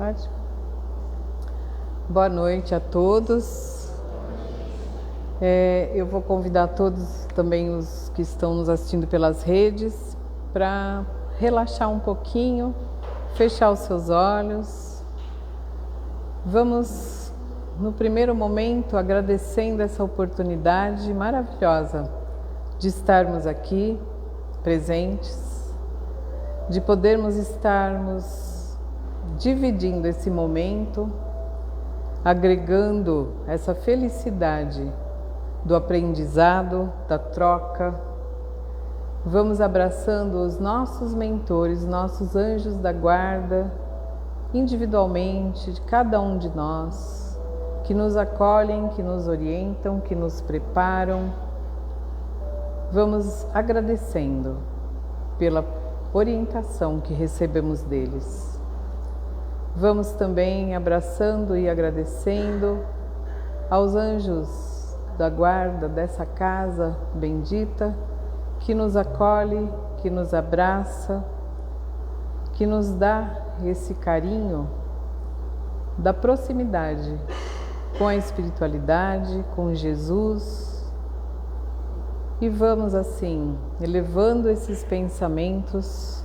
Pode? Boa noite a todos. Eu vou convidar todos, também os que estão nos assistindo pelas redes, para relaxar um pouquinho, fechar os seus olhos. Vamos, no primeiro momento, agradecendo essa oportunidade maravilhosa de estarmos aqui, presentes, de podermos estarmos dividindo esse momento, agregando essa felicidade do aprendizado, da troca. Vamos abraçando os nossos mentores, nossos anjos da guarda, individualmente, de cada um de nós, que nos acolhem, que nos orientam, que nos preparam. Vamos agradecendo pela orientação que recebemos deles. Vamos também abraçando e agradecendo aos anjos da guarda dessa casa bendita, que nos acolhe, que nos abraça, que nos dá esse carinho da proximidade com a espiritualidade, com Jesus. E vamos assim, elevando esses pensamentos,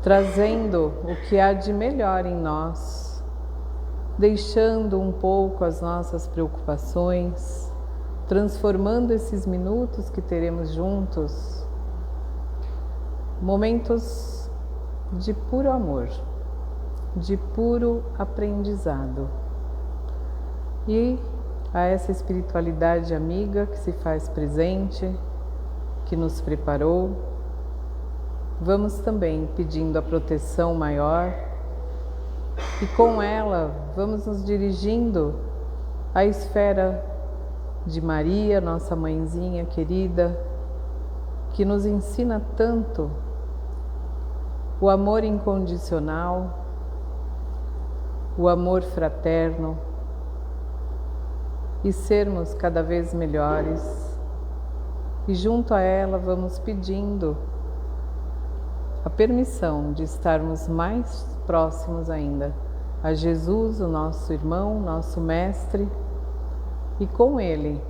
trazendo o que há de melhor em nós, deixando um pouco as nossas preocupações, transformando esses minutos que teremos juntos, momentos de puro amor, de puro aprendizado. E a essa espiritualidade amiga que se faz presente, que nos preparou, vamos também pedindo a proteção maior e com ela vamos nos dirigindo à esfera de Maria, nossa mãezinha querida, que nos ensina tanto o amor incondicional, o amor fraterno e sermos cada vez melhores. E junto a ela vamos pedindo a permissão de estarmos mais próximos ainda a Jesus, o nosso irmão, nosso mestre, e com ele,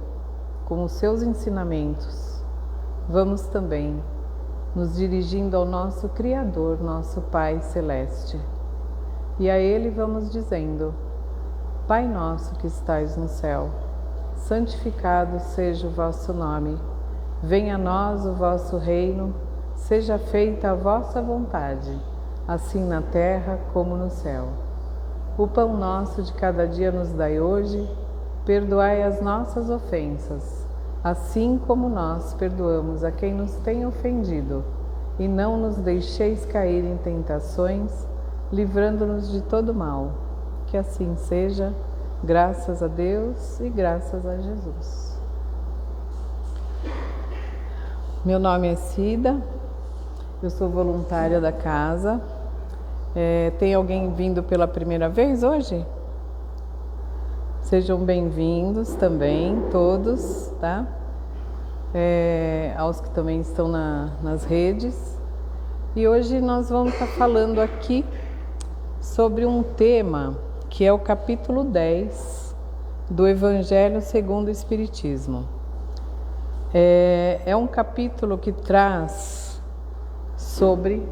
com os seus ensinamentos, vamos também nos dirigindo ao nosso Criador, nosso Pai Celeste. E a ele vamos dizendo: Pai nosso que estais no céu, santificado seja o vosso nome. Venha a nós o vosso reino, seja feita a vossa vontade, assim na terra como no céu. O pão nosso de cada dia nos dai hoje, perdoai as nossas ofensas, assim como nós perdoamos a quem nos tem ofendido, e não nos deixeis cair em tentações, livrando-nos de todo mal. Que assim seja, graças a Deus e graças a Jesus. Meu nome é Cida, eu sou voluntária da casa. Tem alguém vindo pela primeira vez hoje? Sejam bem-vindos também, todos, tá? Aos que também estão nas redes. E hoje nós vamos estar falando aqui sobre um tema que é o capítulo 10 do Evangelho segundo o Espiritismo. É um capítulo que traz sobre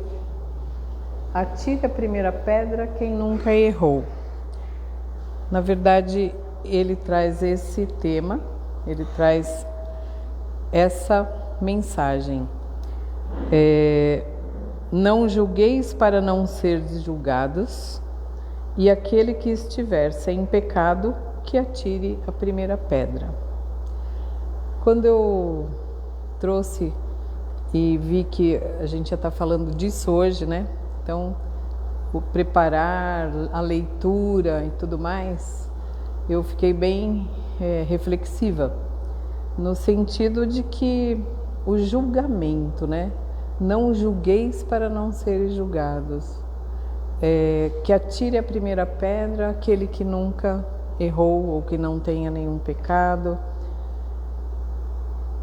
atire a primeira pedra quem nunca errou. Na verdade, ele traz esse tema, ele traz essa mensagem. Não julgueis para não seres julgados, e aquele que estiver sem pecado, que atire a primeira pedra. Quando eu trouxe e vi que a gente já está falando disso hoje, né? Então, o preparar, a leitura e tudo mais, eu fiquei bem reflexiva, no sentido de que o julgamento, né? Não julgueis para não seres julgados. Que atire a primeira pedra aquele que nunca errou ou que não tenha nenhum pecado.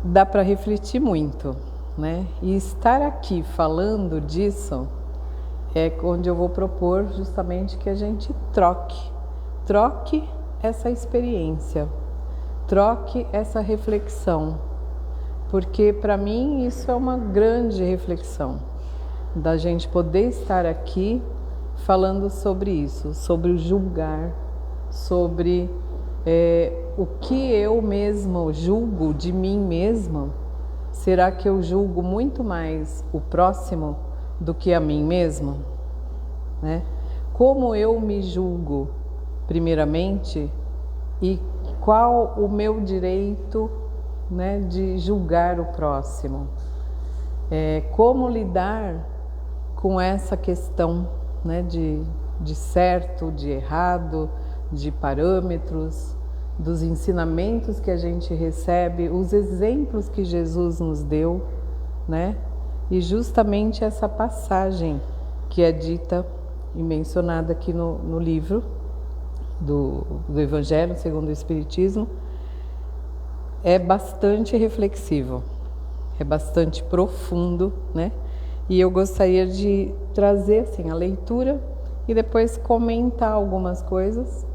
Dá para refletir muito, né? E estar aqui falando disso é onde eu vou propor justamente que a gente troque essa experiência, troque essa reflexão, porque para mim isso é uma grande reflexão, da gente poder estar aqui falando sobre isso, sobre o julgar, sobre o que eu mesmo julgo de mim mesma. Será que eu julgo muito mais o próximo do que a mim mesma? Né? Como eu me julgo, primeiramente, e qual o meu direito, né, de julgar o próximo? Como lidar com essa questão, né, de certo, de errado, de parâmetros, dos ensinamentos que a gente recebe, os exemplos que Jesus nos deu, né? E justamente essa passagem que é dita e mencionada aqui no livro do Evangelho segundo o Espiritismo, é bastante reflexivo, é bastante profundo, né? E eu gostaria de trazer assim a leitura e depois comentar algumas coisas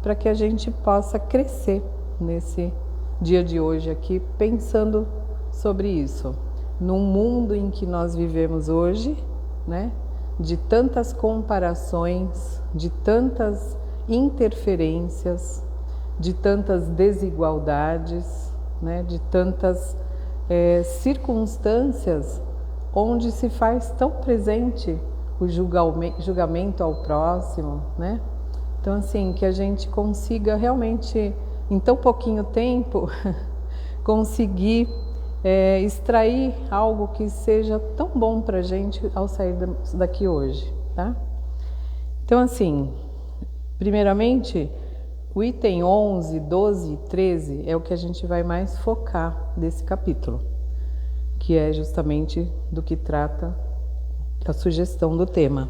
para que a gente possa crescer nesse dia de hoje aqui, pensando sobre isso. Num mundo em que nós vivemos hoje, né, de tantas comparações, de tantas interferências, de tantas desigualdades, né, de tantas circunstâncias onde se faz tão presente o julgamento ao próximo, né? Então, assim, que a gente consiga realmente, em tão pouquinho tempo, conseguir extrair algo que seja tão bom para a gente ao sair daqui hoje, tá? Então, assim, primeiramente, o item 11, 12 e 13 é o que a gente vai mais focar desse capítulo, que é justamente do que trata a sugestão do tema.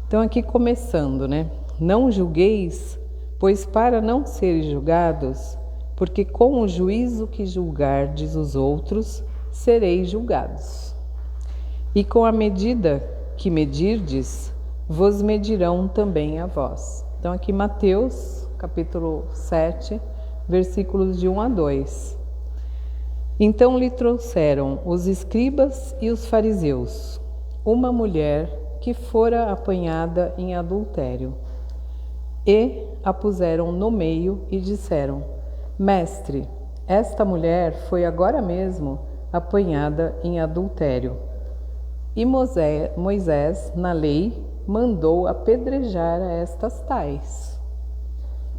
Então, aqui começando, né? Não julgueis, pois para não seres julgados, porque com o juízo que julgardes os outros, sereis julgados. E com a medida que medirdes, vos medirão também a vós. Então aqui Mateus, capítulo 7, versículos de 1 a 2. Então lhe trouxeram os escribas e os fariseus uma mulher que fora apanhada em adultério. E a puseram no meio e disseram: Mestre, esta mulher foi agora mesmo apanhada em adultério. E Moisés, na lei, mandou apedrejar a estas tais.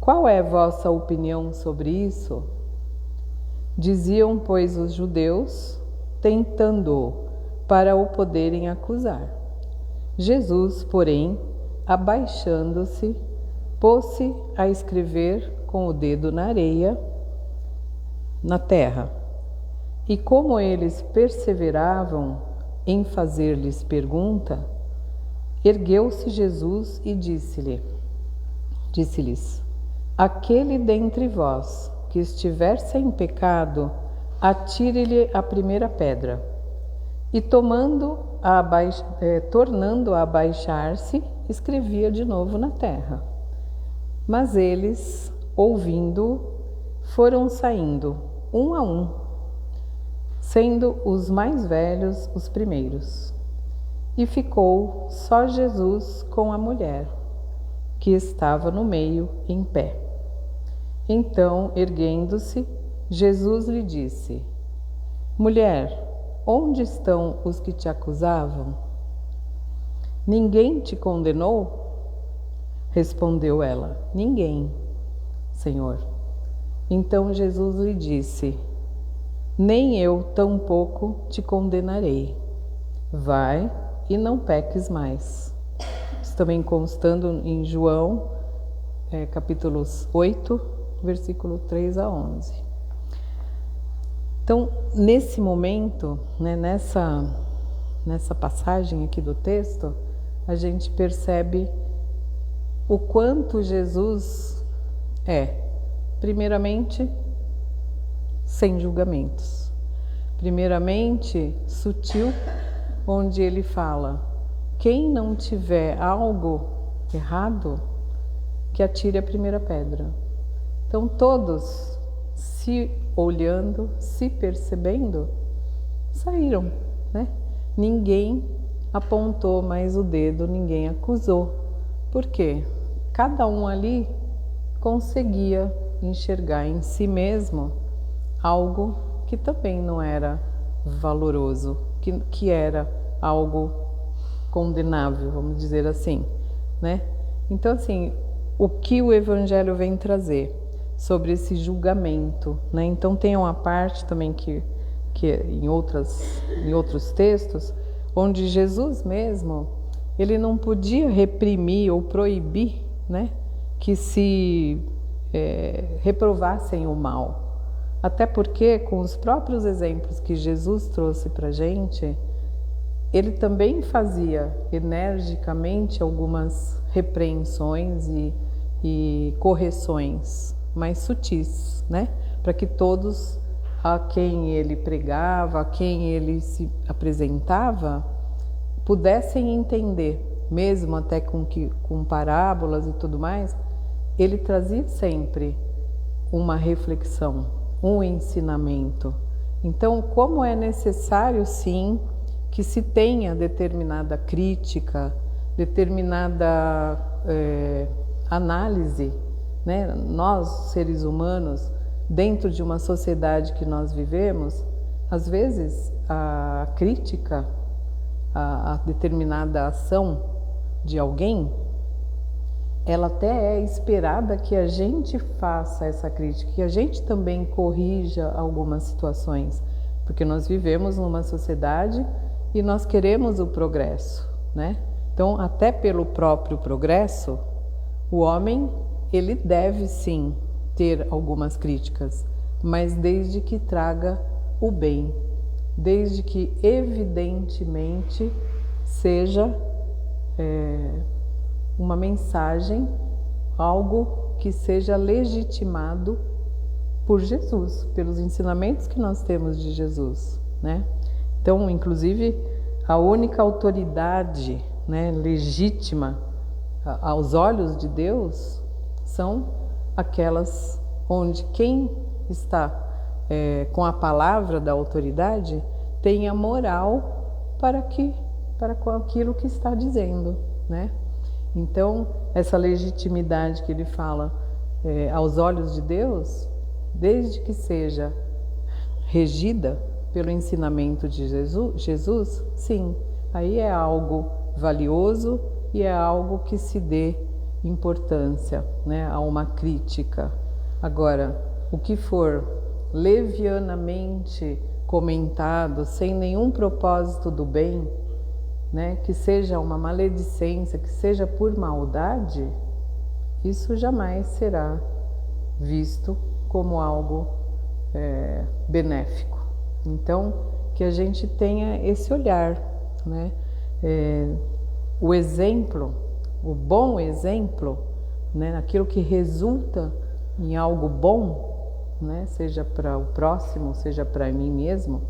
Qual é vossa opinião sobre isso? Diziam, pois, os judeus, tentando-o, para o poderem acusar. Jesus, porém, abaixando-se, pôs-se a escrever com o dedo na areia, na terra. E como eles perseveravam em fazer-lhes pergunta, ergueu-se Jesus e disse-lhes: Aquele dentre vós que estiver sem pecado, atire-lhe a primeira pedra. E tornando a abaixar-se, escrevia de novo na terra. Mas eles, ouvindo, foram saindo, um a um, sendo os mais velhos os primeiros. E ficou só Jesus com a mulher, que estava no meio, em pé. Então, erguendo-se, Jesus lhe disse: Mulher, onde estão os que te acusavam? Ninguém te condenou? Respondeu ela: Ninguém, Senhor. Então Jesus lhe disse: Nem eu tampouco te condenarei. Vai e não peques mais. Isso também constando em João, capítulos 8, versículo 3 a 11. Então, nesse momento, né, nessa passagem aqui do texto, a gente percebe o quanto Jesus é, primeiramente, sem julgamentos. Primeiramente, sutil, onde ele fala: quem não tiver algo errado, que atire a primeira pedra. Então todos, se olhando, se percebendo, saíram, né? Ninguém apontou mais o dedo, ninguém acusou. Por quê? Cada um ali conseguia enxergar em si mesmo algo que também não era valoroso, que era algo condenável, vamos dizer assim, né? Então, assim, o que o Evangelho vem trazer sobre esse julgamento, né? Então tem uma parte também que em outros textos, onde Jesus mesmo, ele não podia reprimir ou proibir, né, que se reprovassem o mal. Até porque, com os próprios exemplos que Jesus trouxe para a gente, ele também fazia energicamente algumas repreensões e correções mais sutis, né? Para que todos a quem ele pregava, a quem ele se apresentava, pudessem entender, mesmo até com parábolas e tudo mais, ele trazia sempre uma reflexão, um ensinamento. Então, como é necessário, sim, que se tenha determinada crítica, determinada análise, né? Nós, seres humanos, dentro de uma sociedade que nós vivemos, às vezes a crítica a determinada ação de alguém, ela até é esperada que a gente faça essa crítica, que a gente também corrija algumas situações, porque nós vivemos numa sociedade e nós queremos o progresso, né? Então, até pelo próprio progresso, o homem, ele deve sim ter algumas críticas, mas desde que traga o bem, desde que evidentemente seja uma mensagem, algo que seja legitimado por Jesus, pelos ensinamentos que nós temos de Jesus, né? Então, inclusive, a única autoridade, né, legítima aos olhos de Deus são aquelas onde quem está com a palavra da autoridade tem a moral para com aquilo que está dizendo, né? Então, essa legitimidade que ele fala aos olhos de Deus, desde que seja regida pelo ensinamento de Jesus, sim, aí é algo valioso e é algo que se dê importância, né, a uma crítica. Agora, o que for levianamente comentado, sem nenhum propósito do bem, né, que seja uma maledicência, que seja por maldade, isso jamais será visto como algo benéfico. Então, que a gente tenha esse olhar, né? O exemplo, o bom exemplo, né? Aquilo que resulta em algo bom, né? Seja para o próximo, seja para mim mesmo,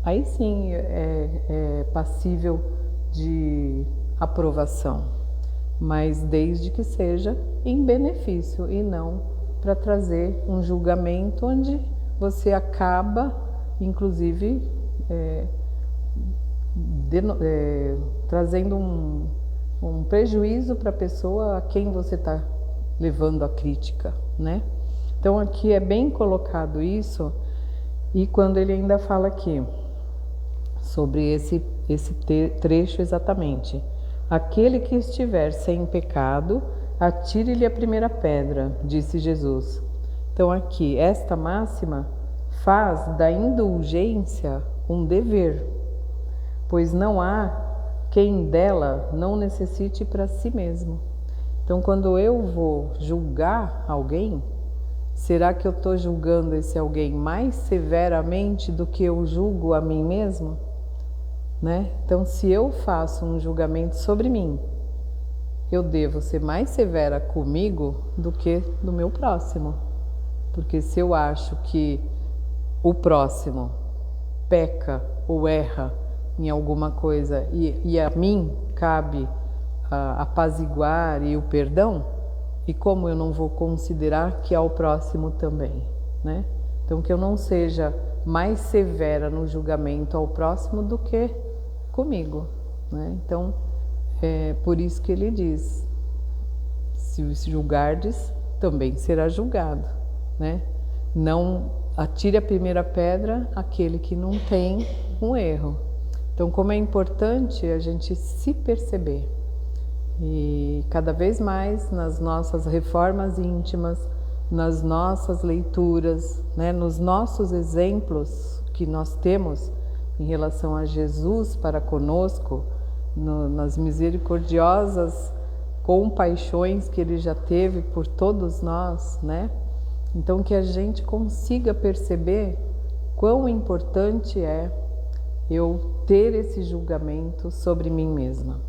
aí sim é passível de aprovação, mas desde que seja em benefício e não para trazer um julgamento onde você acaba, inclusive, trazendo um prejuízo para a pessoa a quem você está levando a crítica, né? Então aqui é bem colocado isso, e quando ele ainda fala aqui sobre esse trecho exatamente: aquele que estiver sem pecado, atire-lhe a primeira pedra, disse Jesus. Então aqui, esta máxima faz da indulgência um dever, pois não há quem dela não necessite para si mesmo. Então, quando eu vou julgar alguém, será que eu estou julgando esse alguém mais severamente do que eu julgo a mim mesmo? Né? Então, se eu faço um julgamento sobre mim, eu devo ser mais severa comigo do que do meu próximo. Porque se eu acho que o próximo peca ou erra em alguma coisa e a mim cabe apaziguar e o perdão, e como eu não vou considerar que ao próximo também, né? Então, que eu não seja mais severa no julgamento ao próximo do que comigo, né? Então, é por isso que ele diz: se julgardes, também será julgado, né? Não atire a primeira pedra aquele que não tem um erro. Então, como é importante a gente se perceber, e cada vez mais nas nossas reformas íntimas, nas nossas leituras, né, nos nossos exemplos que nós temos em relação a Jesus para conosco, nas misericordiosas compaixões que ele já teve por todos nós, né? Então, que a gente consiga perceber quão importante é eu ter esse julgamento sobre mim mesma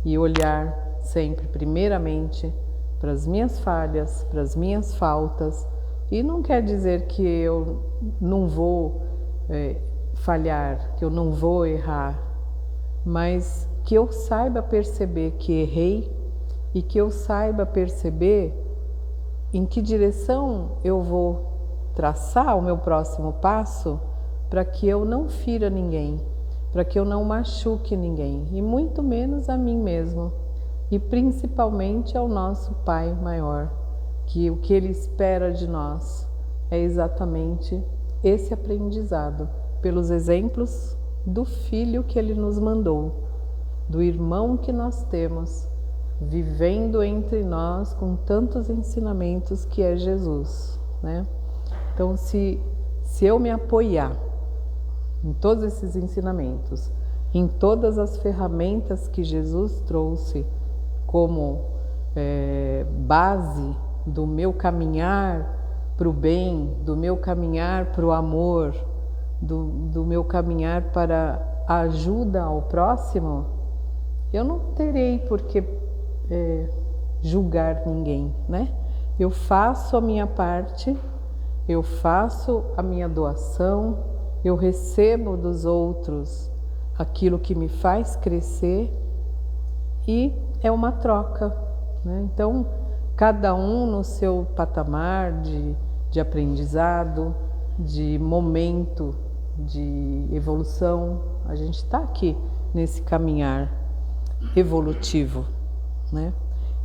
e olhar sempre, primeiramente, para as minhas falhas, para as minhas faltas. E não quer dizer que eu não vou falhar, que eu não vou errar, mas que eu saiba perceber que errei e que eu saiba perceber em que direção eu vou traçar o meu próximo passo para que eu não fira ninguém, para que eu não machuque ninguém, e muito menos a mim mesmo, e principalmente ao nosso Pai maior, que o que Ele espera de nós é exatamente esse aprendizado, pelos exemplos do Filho que Ele nos mandou, do irmão que nós temos, vivendo entre nós com tantos ensinamentos que é Jesus, né? Então, se eu me apoiar em todos esses ensinamentos, em todas as ferramentas que Jesus trouxe como base do meu caminhar para o bem, do meu caminhar para o amor, do meu caminhar para a ajuda ao próximo, eu não terei por que julgar ninguém, né? Eu faço a minha parte, eu faço a minha doação, eu recebo dos outros aquilo que me faz crescer, e é uma troca, né? Então, cada um no seu patamar de aprendizado, de momento de evolução, a gente está aqui nesse caminhar evolutivo, né?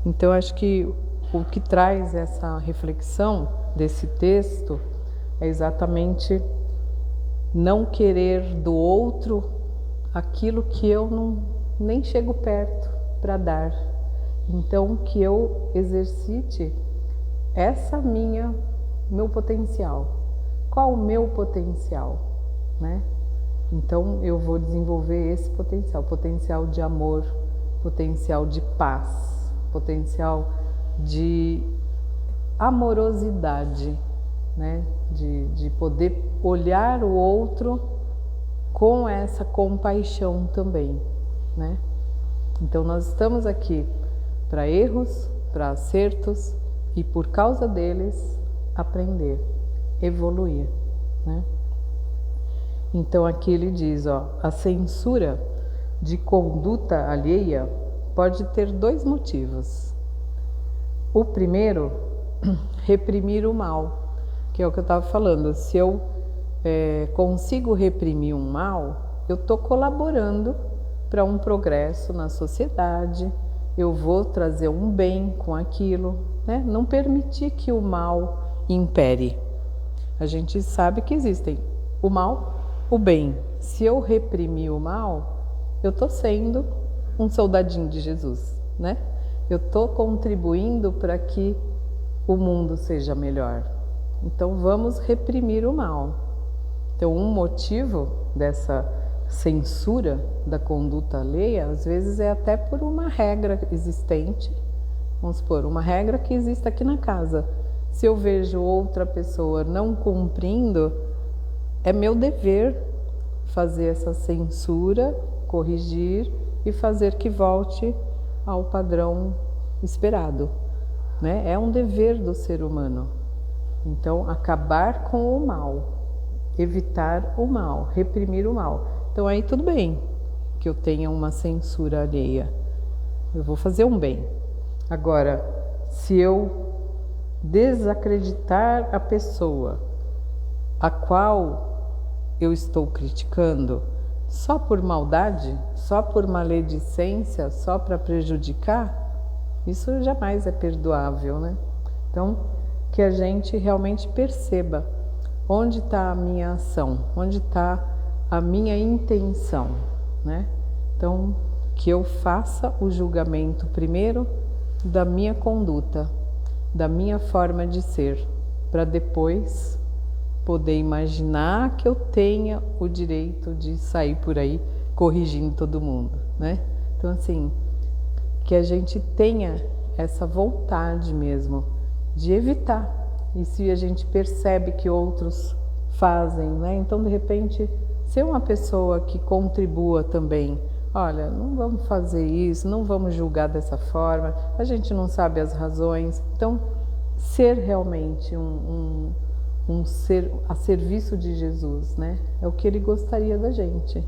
Então, acho que o que traz essa reflexão desse texto é exatamente não querer do outro aquilo que eu nem chego perto para dar. Então, que eu exercite meu potencial. Qual o meu potencial, né? Então, eu vou desenvolver esse potencial de amor, potencial de paz, potencial de amorosidade, né? De poder olhar o outro com essa compaixão também, né? Então, nós estamos aqui para erros, para acertos, e por causa deles aprender, evoluir, né? Então, aqui ele diz, a censura de conduta alheia pode ter dois motivos. O primeiro, reprimir o mal, que é o que eu estava falando. Se eu consigo reprimir um mal, eu estou colaborando para um progresso na sociedade, eu vou trazer um bem com aquilo, né? Não permitir que o mal impere. A gente sabe que existem o mal, o bem. Se eu reprimir o mal, eu estou sendo um soldadinho de Jesus, né? Eu estou contribuindo para que o mundo seja melhor. Então, vamos reprimir o mal. Então, um motivo dessa censura da conduta alheia, às vezes é até por uma regra existente. Vamos supor, uma regra que existe aqui na casa. Se eu vejo outra pessoa não cumprindo, é meu dever fazer essa censura, corrigir e fazer que volte ao padrão esperado, né? É um dever do ser humano. Então, acabar com o mal, evitar o mal, reprimir o mal. Então, aí tudo bem, que eu tenha uma censura alheia. Eu vou fazer um bem. Agora, se eu desacreditar a pessoa a qual eu estou criticando, só por maldade, só por maledicência, só para prejudicar, isso jamais é perdoável, né? Então, que a gente realmente perceba onde está a minha ação, onde está a minha intenção, né? Então, que eu faça o julgamento primeiro da minha conduta, da minha forma de ser, para depois poder imaginar que eu tenha o direito de sair por aí corrigindo todo mundo, né? Então, assim, que a gente tenha essa vontade mesmo de evitar. E se a gente percebe que outros fazem, né? Então, de repente, ser uma pessoa que contribua também. Olha, não vamos fazer isso, não vamos julgar dessa forma, a gente não sabe as razões. Então, ser realmente um ser a serviço de Jesus, né? É o que ele gostaria da gente,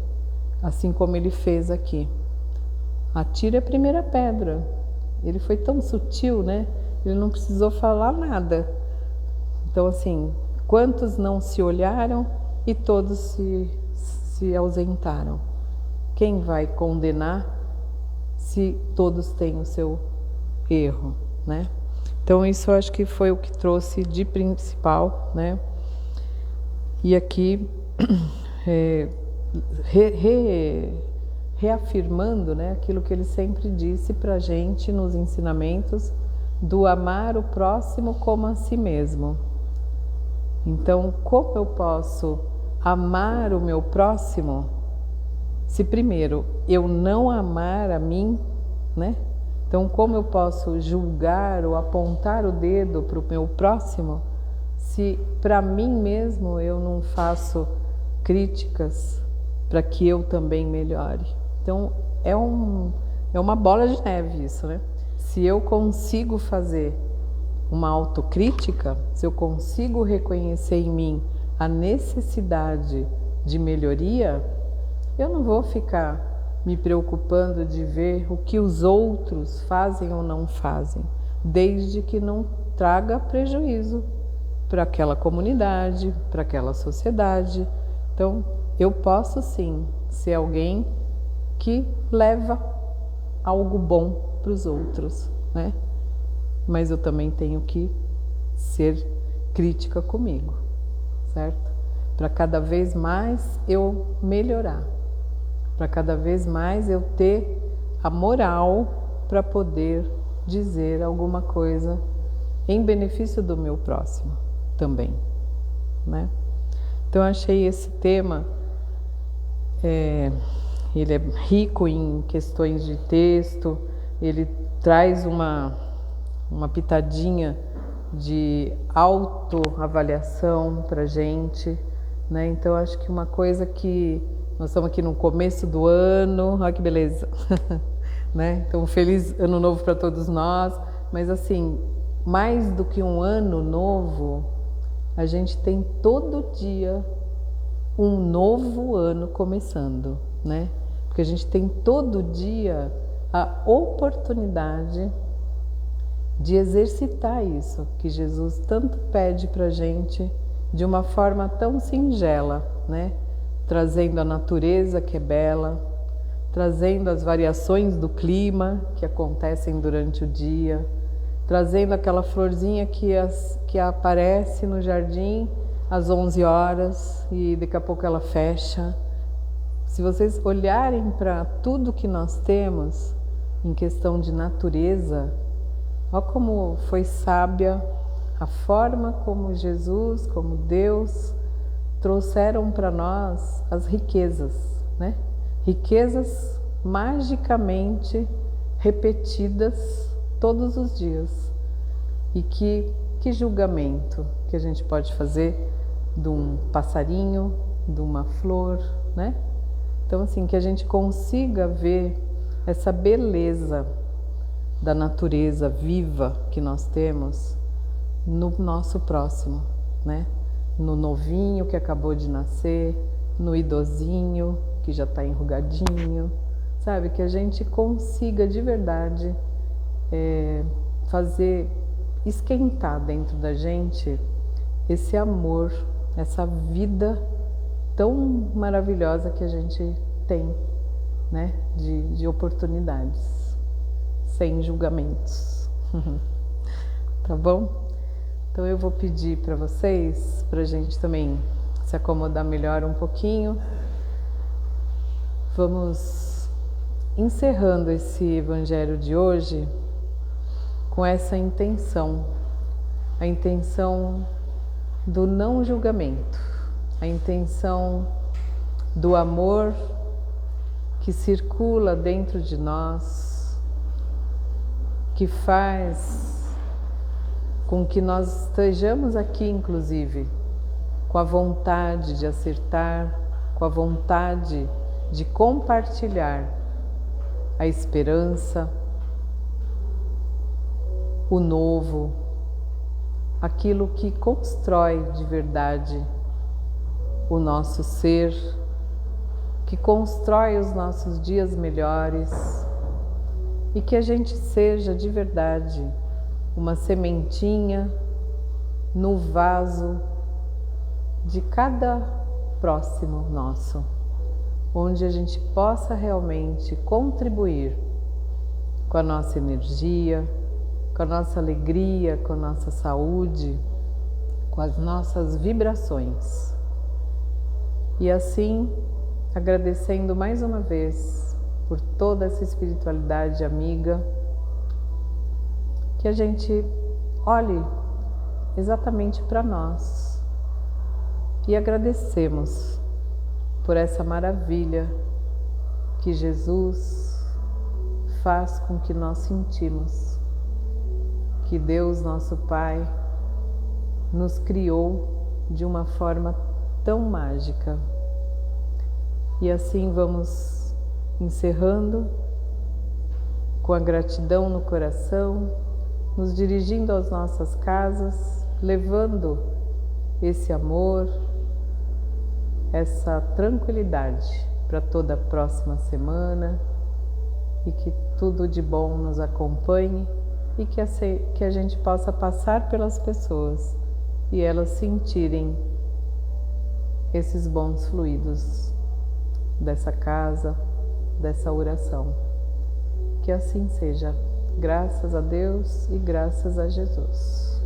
assim como ele fez aqui. Atire a primeira pedra. Ele foi tão sutil, né? Ele não precisou falar nada. Então, assim, quantos não se olharam e todos se ausentaram? Quem vai condenar se todos têm o seu erro, né? Então, isso eu acho que foi o que trouxe de principal, né? E aqui, reafirmando, né, aquilo que ele sempre disse para a gente nos ensinamentos do amar o próximo como a si mesmo. Então, como eu posso amar o meu próximo se primeiro eu não amar a mim, né? Então, como eu posso julgar ou apontar o dedo para o meu próximo se para mim mesmo eu não faço críticas para que eu também melhore? Então, é uma bola de neve isso, né? Se eu consigo fazer uma autocrítica, se eu consigo reconhecer em mim a necessidade de melhoria, eu não vou ficar me preocupando de ver o que os outros fazem ou não fazem, desde que não traga prejuízo para aquela comunidade, para aquela sociedade. Então, eu posso sim ser alguém que leva algo bom para os outros, né? Mas eu também tenho que ser crítica comigo, certo? Para cada vez mais eu melhorar, para cada vez mais eu ter a moral para poder dizer alguma coisa em benefício do meu próximo também, né? Então, eu achei esse tema, ele é rico em questões de texto, ele traz uma pitadinha de autoavaliação para a gente, né? Então, acho que uma coisa que nós estamos aqui no começo do ano, olha que beleza, né? Então, feliz ano novo para todos nós, mas assim, mais do que um ano novo, a gente tem todo dia um novo ano começando, né? Porque a gente tem todo dia a oportunidade de exercitar isso que Jesus tanto pede para a gente de uma forma tão singela, né? Trazendo a natureza que é bela, trazendo as variações do clima que acontecem durante o dia, trazendo aquela florzinha que aparece no jardim às 11 horas e daqui a pouco ela fecha. Se vocês olharem para tudo que nós temos em questão de natureza, olha como foi sábia a forma como Jesus, como Deus, trouxeram para nós as riquezas, né? Riquezas magicamente repetidas todos os dias. E que julgamento que a gente pode fazer de um passarinho, de uma flor, né? Então, assim, que a gente consiga ver essa beleza da natureza viva que nós temos no nosso próximo, né? No novinho que acabou de nascer, no idosinho que que já está enrugadinho, sabe? Que a gente consiga de verdade fazer esquentar dentro da gente esse amor, essa vida tão maravilhosa que a gente tem, né? De oportunidades, sem julgamentos. Tá bom? Então eu vou pedir para vocês, para a gente também se acomodar melhor um pouquinho. Vamos encerrando esse Evangelho de hoje com essa intenção, a intenção do não julgamento, a intenção do amor que circula dentro de nós, que faz com que nós estejamos aqui, inclusive, com a vontade de acertar, com a vontade de compartilhar a esperança, o novo, aquilo que constrói de verdade o nosso ser, que constrói os nossos dias melhores, e que a gente seja de verdade uma sementinha no vaso de cada próximo nosso, onde a gente possa realmente contribuir com a nossa energia, com a nossa alegria, com a nossa saúde, com as nossas vibrações. E assim, agradecendo mais uma vez por toda essa espiritualidade amiga, que a gente olhe exatamente para nós e agradecemos por essa maravilha que Jesus faz com que nós sentimos, que Deus, nosso Pai, nos criou de uma forma tão mágica. E assim vamos encerrando com a gratidão no coração, nos dirigindo às nossas casas, levando esse amor, essa tranquilidade para toda a próxima semana, e que tudo de bom nos acompanhe e que a gente possa passar pelas pessoas e elas sentirem esses bons fluidos dessa casa, dessa oração. Que assim seja. Graças a Deus e graças a Jesus.